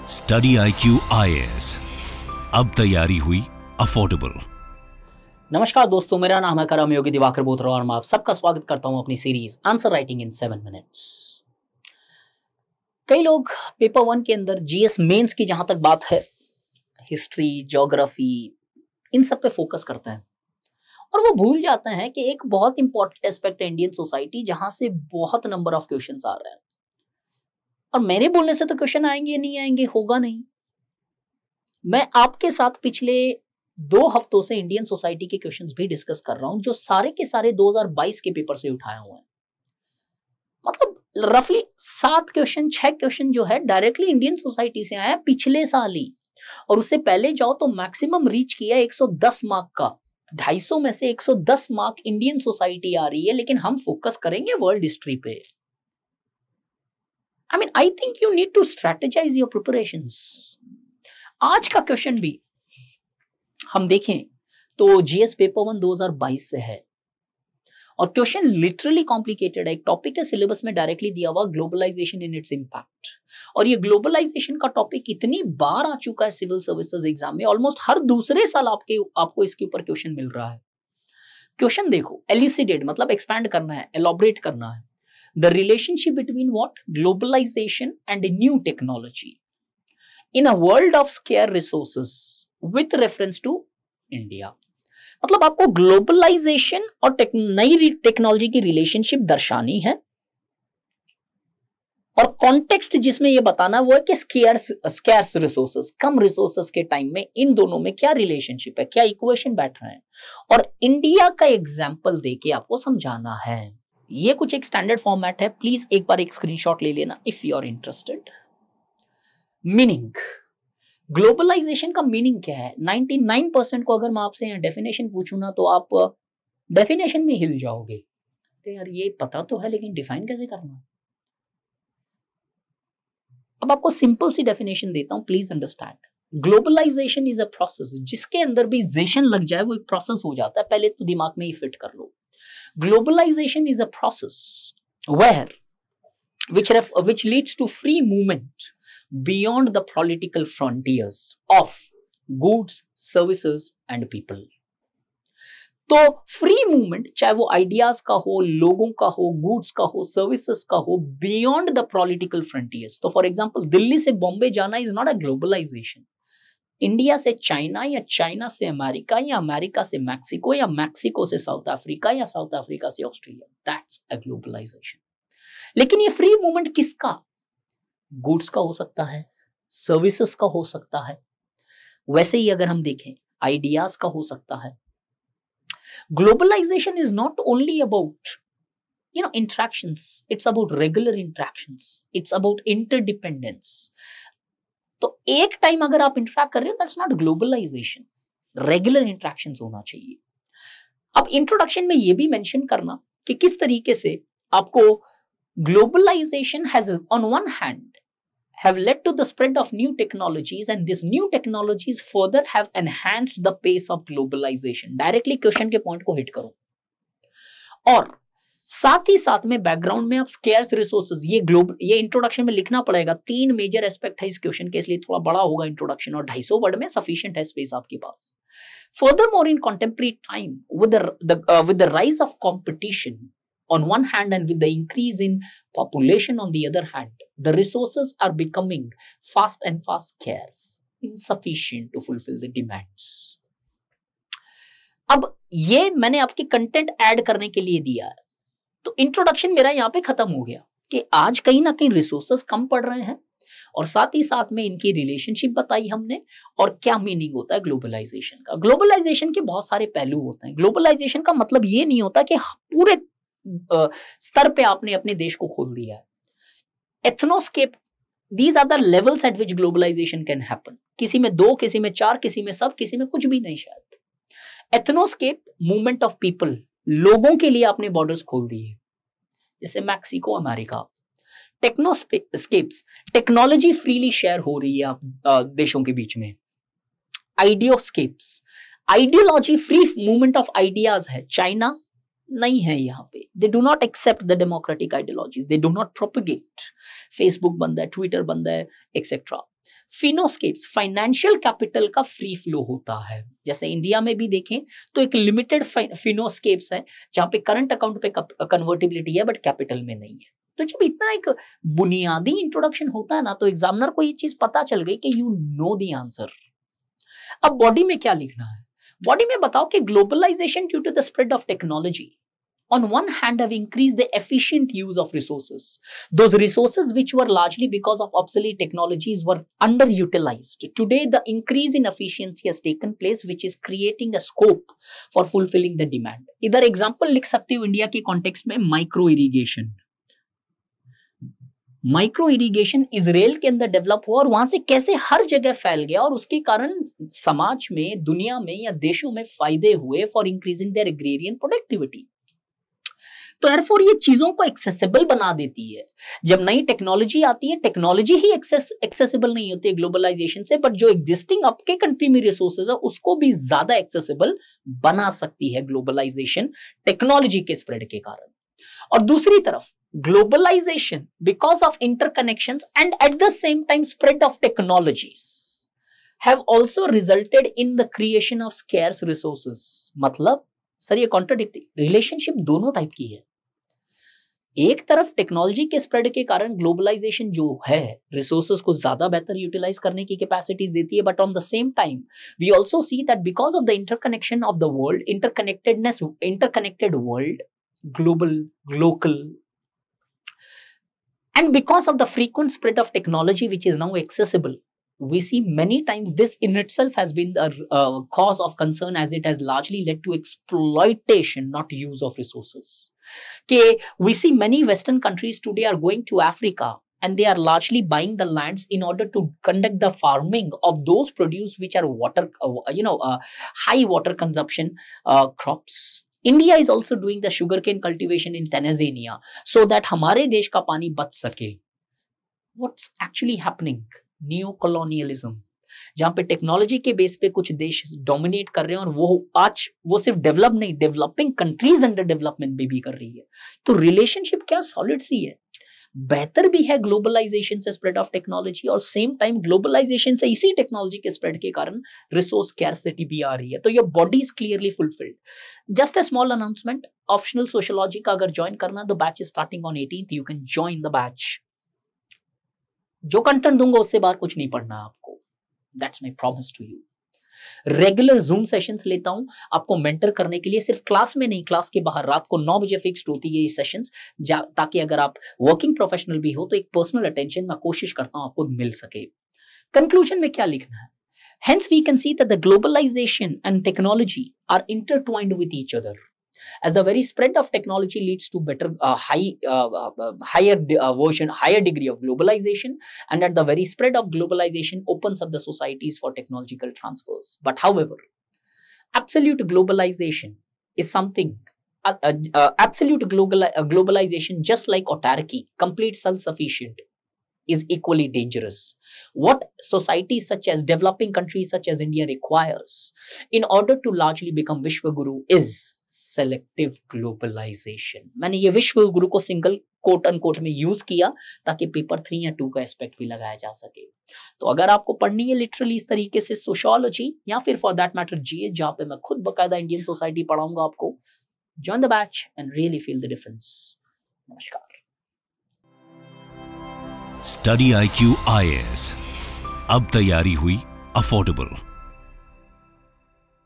Study IQ IAS, अब तैयारी हुई अफोर्डेबल। नमस्कार दोस्तों, मेरा नाम है करम योगी दिवाकर बोत्रा और मैं आप सबका स्वागत करता हूं अपनी series answer writing in 7 minutes. कई लोग पेपर 1 के अंदर जीएस मेंस की जहां तक बात है, हिस्ट्री, ज्योग्राफी, इन सब पे फोकस करते हैं और वो भूल जाते हैं कि एक बहुत इंपॉर्टेंट एस्पेक्ट है इंडियन सोसाइटी, जहां से बहुत नंबर ऑफ क्वेश्चंस आ रहे हैं। और मेरे बोलने से तो क्वेश्चन आएंगे नहीं आएंगे, होगा नहीं। मैं आपके साथ पिछले 2 हफ्तों से इंडियन सोसाइटी के क्वेश्चंस भी डिस्कस कर रहा हूं, जो सारे के सारे 2022 के पेपर से उठाए हुए हैं। मतलब रफली 7 क्वेश्चन, 6 क्वेश्चन जो है डायरेक्टली इंडियन सोसाइटी से आया पिछले साल ही। और उससे पहले जाओ तो मैक्सिमम रीच किया 110 मार्क का। 250 में से 110 मार्क इंडियन सोसाइटी आ रही है, लेकिन हम फोकस करेंगे वर्ल्ड हिस्ट्री पे। I think you need to strategize your preparations. आज का क्वेश्चन भी हम देखें तो जीएस पेपर 1 2022 से है और क्वेश्चन लिटरली कॉम्प्लिकेटेड है। एक टॉपिक है सिलेबस में डायरेक्टली दिया हुआ, ग्लोबलाइजेशन इन इट्स इंपैक्ट। और ये ग्लोबलाइजेशन का टॉपिक इतनी बार आ चुका है सिविल सर्विसेज एग्जाम में, ऑलमोस्ट हर दूसरे साल आपको इसके ऊपर क्वेश्चन मिल रहा है। क्वेश्चन देखो, एल्यूसिडेट मतलब एक्सपैंड करना है, एलॉबरेट करना है। The relationship between what? Globalization and a new technology in a world of scarce resources with reference to India. मतलब आपको ग्लोबलाइजेशन और नई टेक्नोलॉजी की रिलेशनशिप दर्शानी है और कॉन्टेक्स्ट जिसमें ये बताना वो है कि स्कैर्स रिसोर्सेस, कम रिसोर्सेस के टाइम में इन दोनों में क्या रिलेशनशिप है, क्या इक्वेशन बैठ रहे हैं, और इंडिया का एग्जाम्पल देके आपको समझाना है। ये कुछ एक स्टैंडर्ड फॉर्मेट है, प्लीज एक बार एक स्क्रीनशॉट ले लेना if you are interested. Meaning, globalization का मीनिंग क्या है? 99% को अगर मैं आपसे यहाँ डेफिनेशन पूछूं ना तो आप डेफिनेशन में हिल जाओगे। तो यार ये पता तो है, लेकिन डिफाइन कैसे करना? अब आपको सिंपल सी डेफिनेशन देता हूं, please understand. Globalization is a process. जिसके अंदर भी जेशन लग जाए वो एक प्रोसेस हो जाता है, पहले तो दिमाग में ही फिट कर लो। Globalization is a process which leads to free movement beyond the political frontiers of goods, services and people. तो फ्री मूवमेंट चाहे वो आइडियाज का हो, लोगों का हो, गुड्स का हो, सर्विसेज का हो, बियॉन्ड द पॉलिटिकल फ्रंटियर्स। तो फॉर एग्जांपल दिल्ली से बॉम्बे जाना is not a globalization. India से चाइना या चाइना से अमेरिका या अमेरिका से मैक्सिको या मैक्सिको से साउथ अफ्रीका या साउथ अफ्रीका से ऑस्ट्रेलिया, दैट्स अ ग्लोबलाइजेशन। लेकिन ये फ्री मूवमेंट किसका? गुड्स का हो सकता है, सर्विसेज का हो सकता है, वैसे ही अगर हम देखें आइडियाज का हो सकता है। Globalization is not only about interactions, it's about regular interactions, it's about interdependence. तो एक टाइम अगर आप इंटरैक्ट कर रहे हो, that's not globalization. Regular interactions होना चाहिए। अब इंट्रोडक्शन में ये भी मेंशन करना कि किस तरीके से आपको globalization has on one hand have led to the spread of new technologies and these new technologies further have enhanced the pace of globalization. Directly question के पॉइंट को हिट करो। और साथ ही साथ में बैकग्राउंड में आप स्केर्स रिसोर्सेज, ये इंट्रोडक्शन में लिखना पड़ेगा। 3 मेजर एस्पेक्ट है इस क्वेश्चन के, इसलिए थोड़ा बड़ा होगा इंट्रोडक्शन और 250 वर्ड में सफिशिएंट है स्पेस आपके पास। Furthermore in contemporary time with the rise of competition on one hand and with the increase in population on the other hand, the resources are becoming fast and fast scarce, insufficient to fulfill the demands. अब ये मैंने आपके content add करने के लिए दिया है, तो इंट्रोडक्शन मेरा यहाँ पे खत्म हो गया कि आज कहीं ना कहीं रिसोर्सेस कम पड़ रहे हैं और साथ ही साथ में इनकी रिलेशनशिप बताई हमने और क्या मीनिंग होता है ग्लोबलाइजेशन का। ग्लोबलाइजेशन के बहुत सारे पहलू होते हैं। ग्लोबलाइजेशन का मतलब ये नहीं होता कि पूरे स्तर पे आपने अपने देश को खोल दिया है। एथनोस्केप, these are the levels at which globalization can happen. किसी में 2, किसी में 4, किसी में सब, किसी में कुछ भी नहीं शायद। एथनोस्केप, मूवमेंट ऑफ पीपल, लोगों के लिए आपने बॉर्डर्स खोल दिए, जैसे Mexico, America. Technoscapes, technology freely share हो रही है देशों के बीच में। Ideoscapes, ideology, free movement of ideas है। चाइना नहीं है यहाँ पे, they do not accept the democratic ideologies, they do not propagate. Facebook बंद है, ट्विटर बंद है, एक्सेट्रा। फिनोस्केप्स, फाइनेंशियल कैपिटल का फ्री फ्लो होता है। जैसे इंडिया में भी देखें तो एक लिमिटेड फिनोस्केप्स है जहां पे करंट अकाउंट पे कन्वर्टिबिलिटी है बट कैपिटल में नहीं है। तो जब इतना एक बुनियादी इंट्रोडक्शन होता है ना, तो एग्जामिनर को ये चीज पता चल गई कि यू नो द आंसर। अब बॉडी में क्या लिखना है? बॉडी में बताओ कि globalization due to the spread of technology on one hand have increased the efficient use of resources. Those resources which were largely because of obsolete technologies were underutilized. Today the increase in efficiency has taken place which is creating a scope for fulfilling the demand. इधर example लिख सकते हो India के context में micro irrigation. Micro irrigation Israel के अंदर develop हुआ और वहां से कैसे हर जगह फैल गया और उसके कारण समाज में, दुनिया में या देशों में फायदे हुए for increasing there agrarian productivity. तो एयरफोर ये चीजों को एक्सेसिबल बना देती है। जब नई टेक्नोलॉजी आती है, टेक्नोलॉजी ही एक्सेसिबल नहीं होती है ग्लोबलाइजेशन से, बट जो एग्जिस्टिंग आपके कंट्री में रिसोर्सेज है उसको भी ज्यादा एक्सेसिबल बना सकती है ग्लोबलाइजेशन टेक्नोलॉजी के स्प्रेड के कारण। और दूसरी तरफ globalization because of interconnections and at the same time spread of technologies have also resulted in the creation of scarce resources. मतलब सर ये कॉन्ट्राडिक्टिंग रिलेशनशिप दोनों टाइप की है। एक तरफ टेक्नोलॉजी के स्प्रेड के कारण ग्लोबलाइजेशन जो है रिसोर्सेज को ज्यादा बेहतर यूटिलाइज करने की कैपेसिटीज देती है, but on the same time we also see that because of the interconnection of the world, interconnected world, global, local, and because of the frequent spread of technology which is now accessible, we see many times this in itself has been the cause of concern as it has largely led to exploitation, not use of resources. We see many Western countries today are going to Africa and they are largely buying the lands in order to conduct the farming of those produce which are water, high water consumption crops. India is also doing the sugarcane cultivation in Tanzania so that हमारे देश का पानी बच सके। What's actually happening? Neo-colonialism, जहां पे technology के base पे कुछ देश डोमिनेट कर रहे हैं और वो सिर्फ डेवलप नहीं, डेवलपिंग कंट्रीज अंडर डेवलपमेंट में भी कर रही है। तो रिलेशनशिप क्या सॉलिड सी है, बेहतर भी है ग्लोबलाइजेशन से स्प्रेड ऑफ टेक्नोलॉजी और सेम टाइम ग्लोबलाइजेशन से इसी टेक्नोलॉजी के स्प्रेड के कारण रिसोर्स स्कैर्सिटी भी आ रही है। तो your body is clearly fulfilled. Just a small announcement, optional sociology का अगर ज्वाइन करना, the batch is starting on 18th, you can join the batch. जो कंटेंट दूंगा उससे बाहर कुछ नहीं पढ़ना आपको, that's my promise to you. Regular Zoom sessions लेता हूं आपको मेंटर करने के लिए, सिर्फ क्लास में नहीं, क्लास के बाहर रात को 9 बजे फिक्स्ड होती है ये सेशंस, ताकि अगर आप वर्किंग प्रोफेशनल भी हो तो एक पर्सनल अटेंशन मैं कोशिश करता हूं आपको मिल सके। कंक्लूजन में क्या लिखना है? Hence we can see that the globalization and technology are intertwined with each other. As the very spread of technology leads to better, higher degree of globalization, and at the very spread of globalization opens up the societies for technological transfers. But however, absolute globalization is something, absolute globalization, just like autarky, complete self-sufficient, is equally dangerous. What societies such as developing countries such as India requires in order to largely become Vishwaguru is selective globalization. मैंने ये Vishwaguru को single quote unquote में use किया ताकि paper 3 या 2 का aspect भी लगाया जा सके। तो अगर आपको पढ़नी है लिटरली इस तरीके से सोशियोलॉजी या फिर फॉर दैट मैटर जीएस, जहां पे मैं खुद बकायदा इंडियन सोसाइटी पढ़ाऊंगा आपको, join the batch and really feel the difference. नमस्कार। स्टडी IQ IAS, अब तैयारी हुई अफोर्डेबल।